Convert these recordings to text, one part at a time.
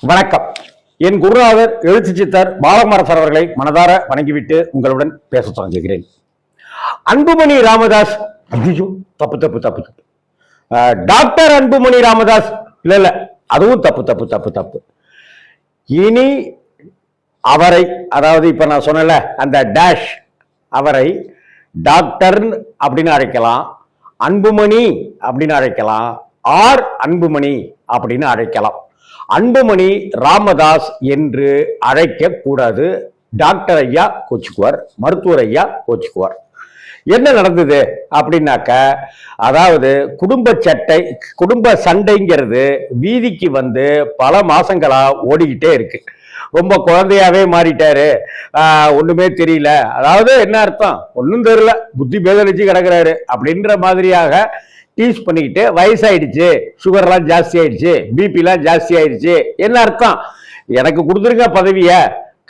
வணக்கம். என் குருநாதர் எழுத்து சித்தர் பாலகுமாரர் அவர்களை மனதார வணங்கிவிட்டு உங்களுடன் பேச தொடங்குகிறேன். அன்புமணி ராமதாஸ், ஐயோ தப்பு தப்பு தப்பு தப்பு. டாக்டர் அன்புமணி ராமதாஸ், இல்ல இல்ல, அதுவும் தப்பு தப்பு தப்பு தப்பு. இனி அவரை, அதாவது இப்ப நான் சொன்னல அந்த டேஷ், அவரை டாக்டர் அப்படின்னு அழைக்கலாம், அன்புமணி அப்படின்னு அழைக்கலாம், ஆர் அன்புமணி அப்படின்னு அழைக்கலாம். அன்புமணி ராமதாஸ் என்று அழைக்க கூடாது. டாக்டர் ஐயா கோச்சுக்குவார், மருத்துவர் ஐயா கோச்சுக்குவார். என்ன நடந்தது அப்படின்னாக்க, அதாவது குடும்ப சண்டைங்கிறது வீதிக்கு வந்து பல மாசங்களா ஓடிக்கிட்டே இருக்கு. ரொம்ப குழந்தையாவே மாறிட்டாரு, ஒண்ணுமே தெரியல. அதாவது என்ன அர்த்தம், ஒன்னும் தெரியல, புத்தி பேதளிச்சு கிடக்குறாரு அப்படின்ற மாதிரியாக டீஸ் பண்ணிக்கிட்டு, வயசாயிடுச்சு, சுகர்லாம் ஜாஸ்தி ஆயிடுச்சு, பிபிலாம் ஜாஸ்தி ஆயிடுச்சு. என்ன அர்த்தம், எனக்கு கொடுத்துருங்க பதவிய,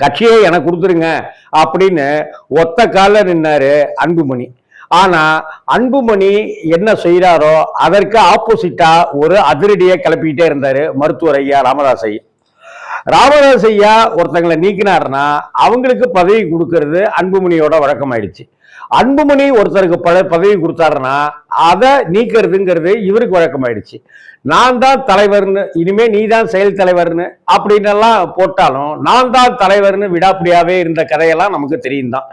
கட்சியை எனக்கு கொடுத்துருங்க அப்படின்னு ஒத்த கால நின்னாரு அன்புமணி. ஆனா அன்புமணி என்ன செய்யறாரோ அதற்கு ஆப்போசிட்டா ஒரு அதிரடியை கிளப்பிக்கிட்டே இருந்தாரு மருத்துவர் ஐயா ராமதாஸ் ஐயா. ராமதாஸ் ஐயா ஒருத்தங்களை நீக்கினார்னா அவங்களுக்கு பதவி கொடுக்கறது அன்புமணியோட வழக்கமாயிடுச்சு. அன்புமணி ஒருத்தருக்கு பதவி கொடுத்தாருன்னா அதை நீக்கிறதுங்கிறது இவருக்கு வழக்கமாயிடுச்சு. நான் தான் தலைவர்னு, இனிமே நீ தான் செயல் தலைவர்னு அப்படின்னு எல்லாம் போட்டாலும் நான் தான் தலைவர்னு விடாப்பிடியாவே இருந்த கதையெல்லாம் நமக்கு தெரியும் தான்.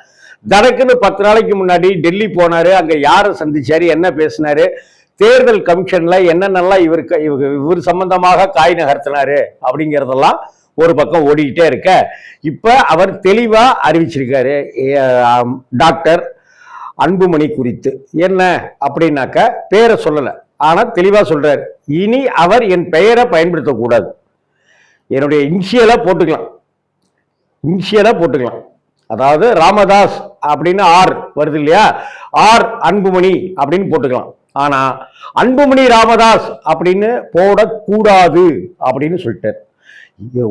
தனக்குன்னு 10 நாளைக்கு முன்னாடி டெல்லி போனாரு, அங்க யாரை சந்திச்சாரு, என்ன பேசினாரு, தேர்தல் கமிஷன்ல என்னென்னலாம் இவர் சம்பந்தமாக காய் நகர்த்தினாரு அப்படிங்கிறதெல்லாம் ஒரு பக்கம் ஓடிக்கிட்டே இருக்க, இப்ப அவர் தெளிவா அறிவிச்சிருக்காரு டாக்டர் அன்புமணி குறித்து. என்ன அப்படின்னாக்க, பேரை சொல்லல, ஆனா தெளிவா சொல்றாரு, இனி அவர் என் பெயரை பயன்படுத்தக்கூடாது, என்னுடைய இனிஷியலா போட்டுக்கலாம். அதாவது ராமதாஸ் அப்படின்னு ஆர் வருது இல்லையா, ஆர் அன்புமணி அப்படின்னு போட்டுக்கலாம். ஆனா அன்புமணி ராமதாஸ் அப்படின்னு போடக்கூடாது அப்படின்னு சொல்லிட்டார்.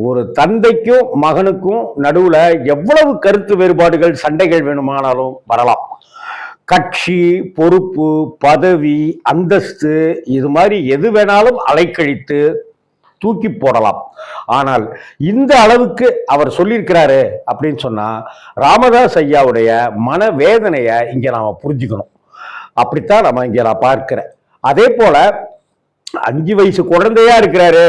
ஒரு தந்தைக்கும் மகனுக்கும் நடுவுல எவ்வளவு கருத்து வேறுபாடுகள், சண்டைகள் வேணுமானாலும் வரலாம். கட்சி, பொறுப்பு, பதவி, அந்தஸ்து, இது மாதிரி எது வேணாலும் அலைக்கழித்து தூக்கி போடலாம். ஆனால் இந்த அளவுக்கு அவர் சொல்லியிருக்கிறாரு அப்படின்னு சொன்னா ராமதாஸ் ஐயாவுடைய மனவேதனைய இங்க நாம புரிஞ்சுக்கணும். அப்படித்தான் நம்ம இங்க நான் பார்க்கிறேன். அதே போல 5 வயசு குழந்தையா இருக்கிறாரு,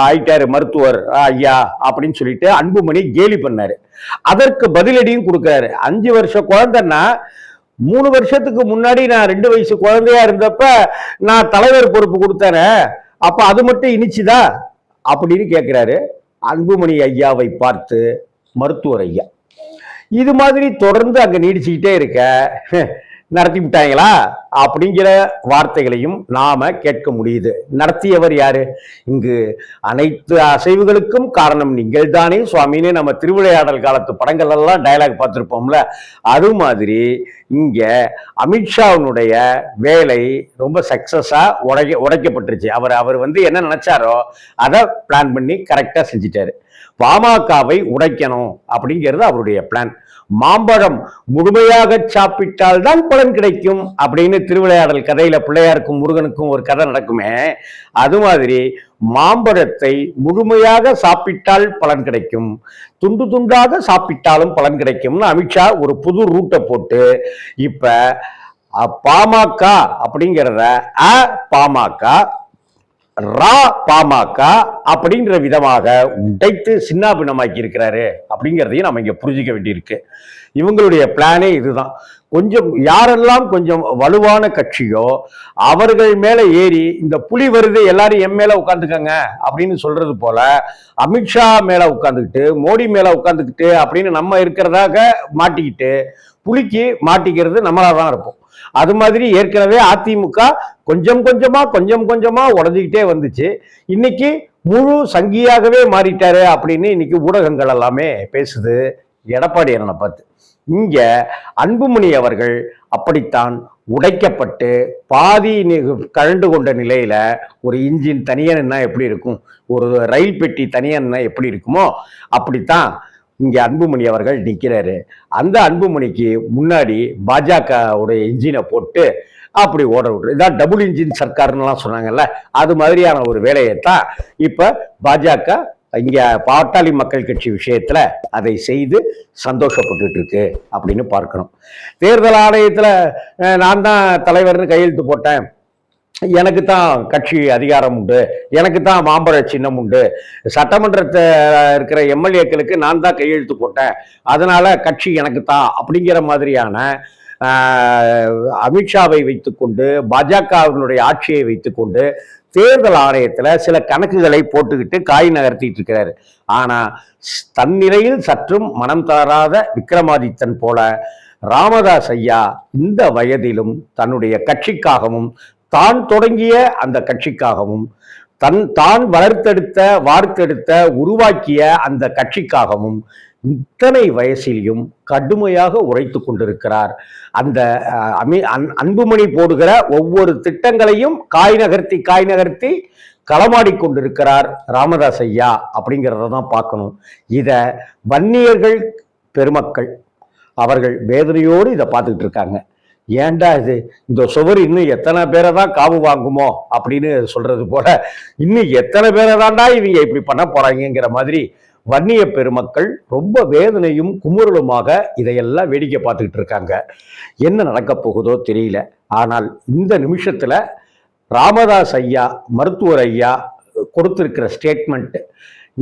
ஆயிட்டாரு மருத்துவர் ஐயா அப்படின்னு சொல்லிட்டு அன்புமணி கேலி பண்ணாரு. அதற்கு பதிலடியும் கொடுக்கிறாரு. 5 வருஷ குழந்தைன்னா 3 வருஷத்துக்கு முன்னாடி நான் 2 வயசு குழந்தையா இருந்தப்ப நான் தலைவர் பொறுப்பு கொடுத்தேனே, அப்ப அது மட்டும் இனிச்சுதா அப்படின்னு கேட்கிறாரு அன்புமணி ஐயாவை பார்த்து மருத்துவர் ஐயா. இது மாதிரி தொடர்ந்து அங்க நீடிச்சுக்கிட்டே இருக்க, நடத்தி விட்டாங்களா அப்படிங்கிற வார்த்தைகளையும் நாம கேட்க முடியுது. நடத்தியவர் யாரு? இங்கு அனைத்து அசைவுகளுக்கும் காரணம் நீங்கள் தானே சுவாமின்னு நம்ம திருவிளையாடல் காலத்து படங்கள் எல்லாம் டயலாக் பார்த்திருப்போம்ல, அது மாதிரி இங்க அமித்ஷாவுடைய வேலை ரொம்ப சக்சஸா உடைக்கப்பட்டுருச்சு. அவர் வந்து என்ன நினைச்சாரோ அதை பிளான் பண்ணி கரெக்டா செஞ்சிட்டாரு. பாமகவை உடைக்கணும் அப்படிங்கிறது அவருடைய பிளான். மாம்பழம் முழுமையாக சாப்பிட்டால் தான் பலன் கிடைக்கும் அப்படின்னு திருவிளையாடல் கதையில பிள்ளையாருக்கும் முருகனுக்கும் ஒரு கதை நடக்குமே, அது மாதிரி மாம்பழத்தை முழுமையாக சாப்பிட்டால் பலன் கிடைக்கும், துண்டு துண்டாக சாப்பிட்டாலும் பலன் கிடைக்கும்னு அமித்ஷா ஒரு புது ரூட்டை போட்டு இப்ப பாமக அப்படிங்கிறத பாமக பாமக அப்படிங்கிற விதமாக உடைத்து சின்னாபின்னமாக்கி இருக்கிறாரு அப்படிங்கிறதையும் நம்ம இங்க புரிஞ்சுக்க வேண்டியிருக்கு. இவங்களுடைய பிளானே இதுதான். கொஞ்சம் யாரெல்லாம் கொஞ்சம் வலுவான கட்சியோ அவர்கள் மேல ஏறி இந்த புலி வருது எல்லாரும் எம் மேல உட்காந்துக்கங்க அப்படின்னு சொல்றது போல அமித்ஷா மேல உட்காந்துக்கிட்டு, மோடி மேல உட்காந்துக்கிட்டு அப்படின்னு நம்ம இருக்கிறதாக மாட்டிக்கிட்டு, புலிக்கு மாட்டிக்கிறது நம்மளாதான் இருப்போம். அது மாதிரி ஏற்கனவே அதிமுக கொஞ்சம் கொஞ்சமா உடஞ்சிக்கிட்டே வந்துச்சு. இன்னைக்கு முழு சங்கியாகவே மாறிட்டாரு அப்படின்னு இன்னைக்கு ஊடகங்கள் எல்லாமே பேசுது எடப்பாடி அண்ணனை பார்த்து. இங்க அன்புமணி அவர்கள் அப்படித்தான் உடைக்கப்பட்டு பாதி கழண்டு கொண்ட நிலையில, ஒரு இன்ஜின் தனியா நின்னா எப்படி இருக்கும், ஒரு ரயில் பெட்டி தனியா நின்னா எப்படி இருக்குமோ அப்படித்தான் இங்க அன்புமணி அவர்கள் நிற்கிறாரு. அந்த அன்புமணிக்கு முன்னாடி பாஜக உடைய இன்ஜினை போட்டு அப்படி ஓட விட்டுரு. இதான் டபுள் இன்ஜின் சர்க்கார்லாம் சொன்னாங்கல்ல, அது மாதிரியான ஒரு வேலையை தான் இப்ப பாஜக இங்க பாட்டாளி மக்கள் கட்சி விஷயத்துல அதை செய்து சந்தோஷப்பட்டு இருக்கு அப்படின்னு பார்க்கணும். தேர்தல் ஆணையத்துல நான் தான் தலைவர்னு கையெழுத்து போட்டேன், எனக்கு தான் கட்சி அதிகாரம் உண்டு, எனக்கு தான் மாம்பழ சின்னம் உண்டு, சட்டமன்றத்தில் இருக்கிற எம்எல்ஏக்களுக்கு நான் தான் கையெழுத்து போட்டேன், அதனால கட்சி எனக்கு தான் அப்படிங்கிற மாதிரியான அமித்ஷாவை வைத்துக்கொண்டு பாஜகவினுடைய ஆட்சியை வைத்துக்கொண்டு தேர்தல் ஆணையத்தில் சில கணக்குகளை போட்டுக்கிட்டு காய் நகர்த்திட்டு இருக்கிறாரு. ஆனா தன்னிலையில் சற்றும் மனம் தளராத விக்ரமாதித்தன் போல ராமதாஸ் ஐயா இந்த வயதிலும் தன்னுடைய கட்சிக்காகவும் தான் தொடங்கிய அந்த கட்சிக்காகவும் தான் வார்த்தெடுத்த உருவாக்கிய அந்த கட்சிக்காகவும் இத்தனை வயசிலும் கடுமையாக உரைத்து கொண்டிருக்கிறார். அந்த அன்புமணி போடுகிற ஒவ்வொரு திட்டங்களையும் காய் நகர்த்தி களமாடி கொண்டிருக்கிறார் ராமதாஸ் ஐயா அப்படிங்கிறத தான் பார்க்கணும். இத வன்னியர்கள் பெருமக்கள் அவர்கள் வேதனையோடு இதை பார்த்துக்கிட்டு இருக்காங்க. ஏண்டா இது, இந்த சுவர் இன்னும் எத்தனை பேரை தான் காவு வாங்குமோ அப்படின்னு சொல்றது போல இன்னும் எத்தனை பேரை தாண்டா இவங்க இப்படி பண்ண போறாங்கிற மாதிரி வன்னிய பெருமக்கள் ரொம்ப வேதனையும் குமுறலுமாக இதையெல்லாம் வேடிக்கை பார்த்துக்கிட்டு இருக்காங்க. என்ன நடக்க போகுதோ தெரியல. ஆனால் இந்த நிமிஷத்துல ராமதாஸ் ஐயா, மருத்துவர் ஐயா கொடுத்திருக்கிற ஸ்டேட்மெண்ட்,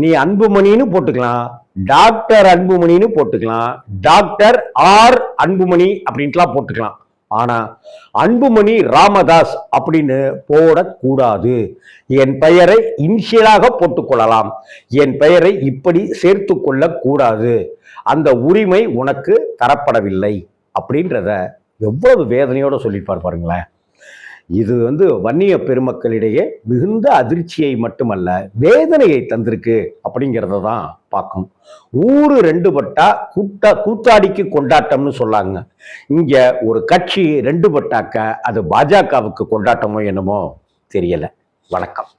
நீ அன்புமணின்னு போட்டுக்கலாம், டாக்டர் அன்புமணின்னு போட்டுக்கலாம், டாக்டர் ஆர் அன்புமணி அப்படின்ட்டுலாம் போட்டுக்கலாம். ஆனா அன்புமணி ராமதாஸ் அப்படின்னு போடக்கூடாது. என் பெயரை இனிஷியலாக போட்டுக்கொள்ளலாம், என் பெயரை இப்படி சேர்த்து கொள்ள கூடாது, அந்த உரிமை உனக்கு தரப்படவில்லை அப்படின்றத எவ்வளவு வேதனையோட சொல்லிப்பார் பாருங்களேன். இது வன்னிய பெருமக்களிடையே மிகுந்த அதிர்ச்சியை மட்டுமல்ல வேதனையை தந்திருக்கு அப்படிங்கிறத தான் பார்க்கணும். ஊரு ரெண்டு பட்டா கூத்தாடிக்கு கொண்டாட்டம்னு சொல்லாங்க. இங்க ஒரு கட்சி ரெண்டு பட்டாக்க அது பாஜகவுக்கு கொண்டாட்டமோ என்னமோ தெரியல. வணக்கம்.